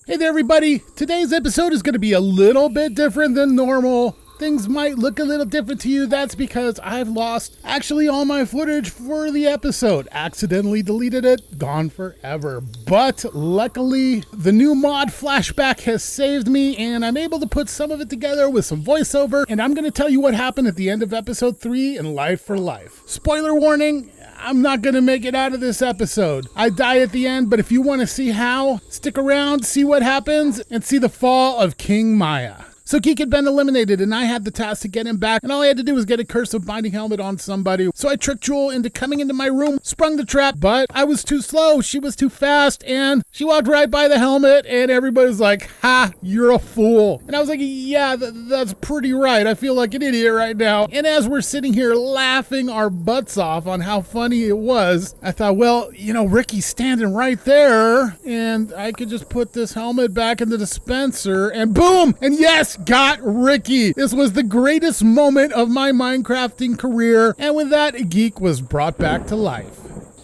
Hey there, everybody. Today's episode is going to be a little bit different than normal. Things might look a little different to you. That's because I've lost actually all my footage for the episode. Accidentally deleted it, gone forever. But luckily, the new mod Flashback has saved me, and I'm able to put some of it together with some voiceover. And I'm going to tell you what happened at the end of episode 3 in Life for Life. Spoiler warning. I'm not going to make it out of this episode. I die at the end, but if you want to see how, stick around, see what happens, and see the fall of King Miah. So Geek had been eliminated, and I had the task to get him back, and all I had to do was get a Curse of Binding Helmet on somebody. So I tricked Jewel into coming into my room, sprung the trap, but I was too slow, she was too fast, and she walked right by the helmet, and everybody's like, ha, you're a fool. And I was like, yeah, that's pretty right. I feel like an idiot right now. And as we're sitting here laughing our butts off on how funny it was, I thought, well, you know, Ricky's standing right there, and I could just put this helmet back in the dispenser, and boom, and yes, got Ricky. This was the greatest moment of my Minecrafting career, and with that, Geek was brought back to life.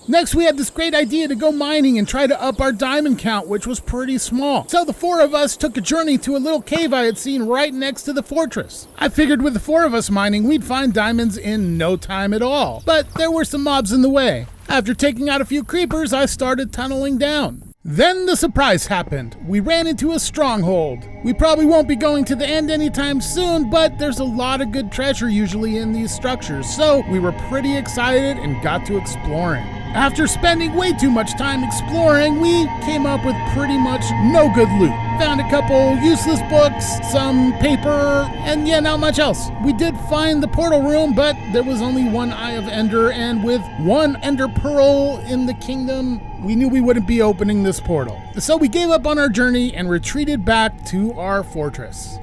Next, we had this great idea to go mining and try to up our diamond count, which was pretty small. So the four of us took a journey to a little cave I had seen right next to the fortress. I figured with the four of us mining, we'd find diamonds in no time at all, but there were some mobs in the way. After taking out a few creepers, I started tunneling down. Then the surprise happened. We ran into a stronghold. We probably won't be going to the end anytime soon, but there's a lot of good treasure usually in these structures, so we were pretty excited and got to exploring. After spending way too much time exploring, we came up with pretty much no good loot. Found a couple useless books, some paper, and yeah, not much else. We did find the portal room, but there was only one Eye of Ender, and with one Ender Pearl in the kingdom, we knew we wouldn't be opening this portal. So we gave up on our journey and retreated back to our fortress.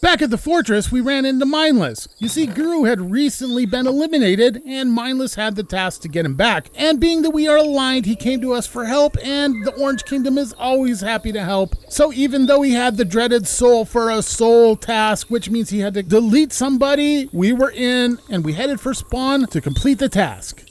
Back at the fortress, we ran into Mineless. You see, Guru had recently been eliminated, and Mineless had the task to get him back. And being that we are aligned, he came to us for help, and the Orange Kingdom is always happy to help. So even though he had the dreaded soul for a soul task, which means he had to delete somebody, we were in, and we headed for spawn to complete the task.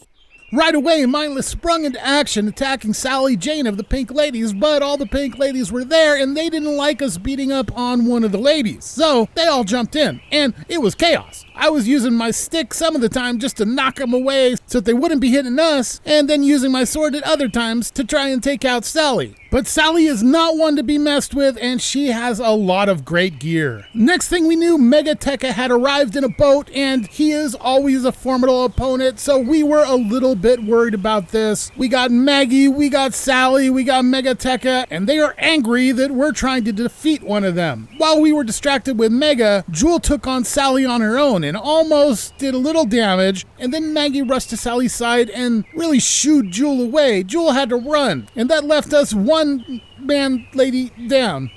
Right away, Mindless sprung into action, attacking Sally Jane of the Pink Ladies, but all the Pink Ladies were there, and they didn't like us beating up on one of the ladies. So they all jumped in, and it was chaos. I was using my stick some of the time just to knock them away so that they wouldn't be hitting us, and then using my sword at other times to try and take out Sally. But Sally is not one to be messed with, and she has a lot of great gear. Next thing we knew, Megateka had arrived in a boat, and he is always a formidable opponent, so we were a little bit worried about this. We got Maggie, we got Sally, we got Megateka, and they are angry that we're trying to defeat one of them. While we were distracted with Mega, Jewel took on Sally on her own and almost did a little damage, and then Maggie rushed to Sally's side and really shooed Jewel away. Jewel had to run, and that left us one man lady down.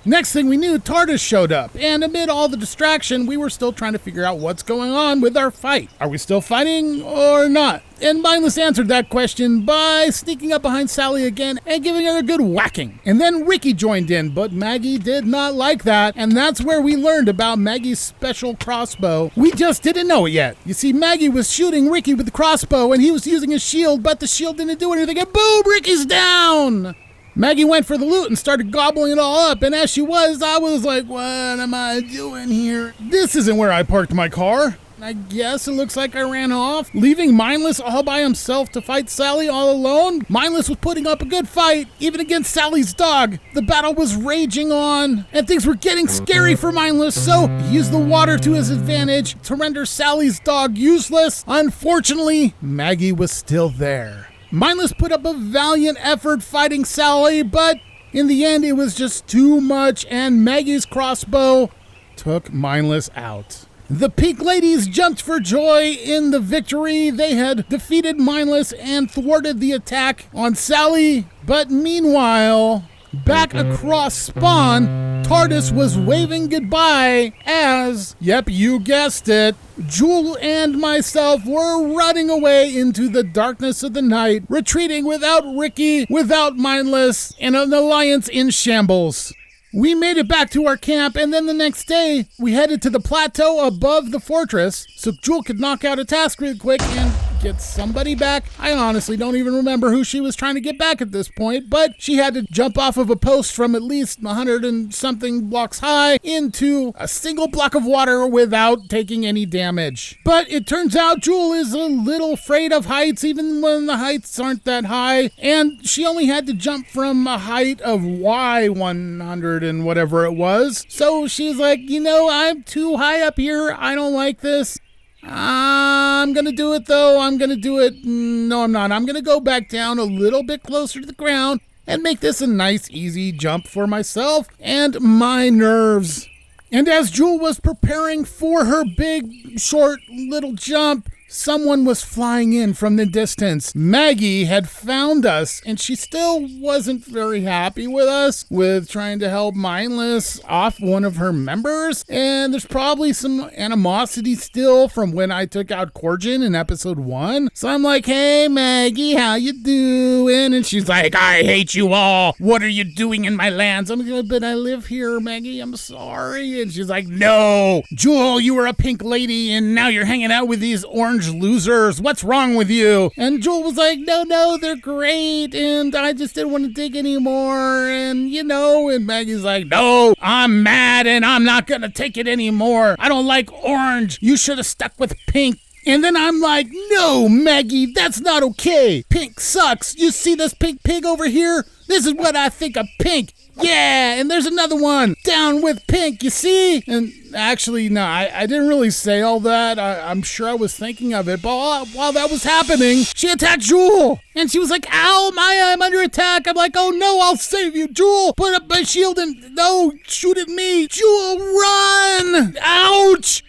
Next thing we knew, TARDIS showed up, and amid all the distraction, we were still trying to figure out what's going on with our fight. Are we still fighting or not? And Mindless answered that question by sneaking up behind Sally again and giving her a good whacking. And then Ricky joined in, but Maggie did not like that, and that's where we learned about Maggie's special crossbow. We just didn't know it yet. You see, Maggie was shooting Ricky with the crossbow, and he was using his shield, but the shield didn't do anything, and boom, Ricky's down! Maggie went for the loot and started gobbling it all up, and as she was, I was like, what am I doing here? This isn't where I parked my car. I guess it looks like I ran off, leaving Mindless all by himself to fight Sally all alone. Mindless was putting up a good fight, even against Sally's dog. The battle was raging on, and things were getting scary for Mindless, so he used the water to his advantage to render Sally's dog useless. Unfortunately, Maggie was still there. Mindless put up a valiant effort fighting Sally, but in the end it was just too much, and Maggie's crossbow took Mindless out. The Pink Ladies jumped for joy in the victory. They had defeated Mindless and thwarted the attack on Sally, but meanwhile, back across spawn, TARDIS was waving goodbye as, yep, you guessed it, Jewel and myself were running away into the darkness of the night, retreating without Ricky, without Mindless, and an alliance in shambles. We made it back to our camp, and then the next day, we headed to the plateau above the fortress so Jewel could knock out a task real quick and get somebody back. I honestly don't even remember who she was trying to get back at this point, but she had to jump off of a post from at least 100 and something blocks high into a single block of water without taking any damage. But it turns out Jewel is a little afraid of heights, even when the heights aren't that high, and she only had to jump from a height of Y100 and whatever it was. So she's like, I'm too high up here. I don't like this. I'm gonna do it though. I'm gonna do it. No, I'm not. I'm gonna go back down a little bit closer to the ground and make this a nice, easy jump for myself and my nerves. And as Jewel was preparing for her big, short, little jump, someone was flying in from the distance. Maggie had found us, and she still wasn't very happy with us, with trying to help Mineless off one of her members. And there's probably some animosity still from when I took out Corjin in episode 1. So I'm like, hey, Maggie, how you doing? And she's like, I hate you all. What are you doing in my lands? I'm like, but I live here, Maggie. I'm sorry. And she's like, no, Jewel, you were a pink lady, and now you're hanging out with these orange losers. What's wrong with you? And Jewel was like, no, they're great, and I just didn't want to dig anymore, and and Maggie's like, no, I'm mad, and I'm not gonna take it anymore. I don't like orange. You should have stuck with pink. And then I'm like, no, Maggie, that's not okay. Pink sucks. You see this pink pig over here? This is what I think of pink. Yeah, and there's another one. Down with pink, you see? And actually, no, I didn't really say all that. I'm sure I was thinking of it. But while that was happening, she attacked Jewel. And she was like, ow, Maya, I'm under attack. I'm like, oh no, I'll save you, Jewel. Put up my shield and no, shoot at me. Jewel, run. Ouch.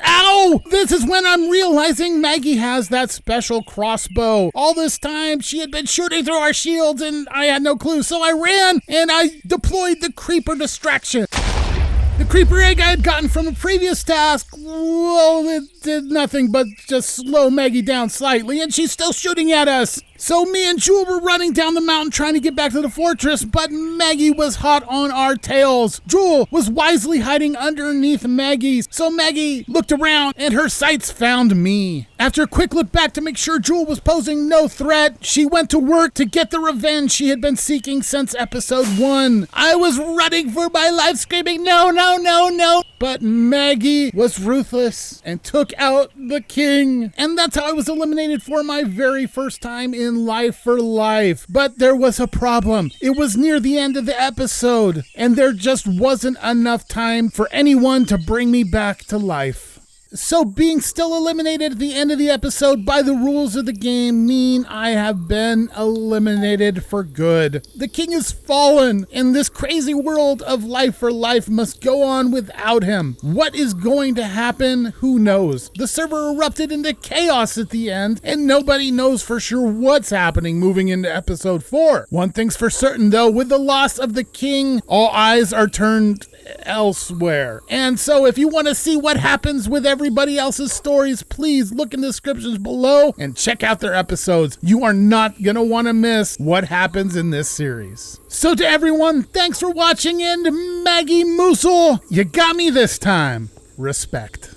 Ow! This is when I'm realizing Maggie has that special crossbow. All this time, she had been shooting through our shields, and I had no clue. So I ran, and I deployed the creeper distraction. The creeper egg I had gotten from a previous task, well, it did nothing but just slow Maggie down slightly, and she's still shooting at us. So me and Jewel were running down the mountain trying to get back to the fortress, but Maggie was hot on our tails. Jewel was wisely hiding underneath Maggie's, so Maggie looked around and her sights found me. After a quick look back to make sure Jewel was posing no threat, she went to work to get the revenge she had been seeking since episode 1. I was running for my life screaming, no, no, no, no. But Maggie was ruthless and took out the king. And that's how I was eliminated for my very first time in Life for Life. But there was a problem. It was near the end of the episode, and there just wasn't enough time for anyone to bring me back to life. So being still eliminated at the end of the episode by the rules of the game mean I have been eliminated for good. The king has fallen, and this crazy world of Life for Life must go on without him. What is going to happen? Who knows? The server erupted into chaos at the end, and nobody knows for sure what's happening moving into episode 4. One thing's for certain though, with the loss of the king, all eyes are turned elsewhere. And so if you want to see what happens with everybody else's stories, please look in the descriptions below and check out their episodes. You are not going to want to miss what happens in this series. So to everyone, thanks for watching, and Maggie Moosel, you got me this time. Respect.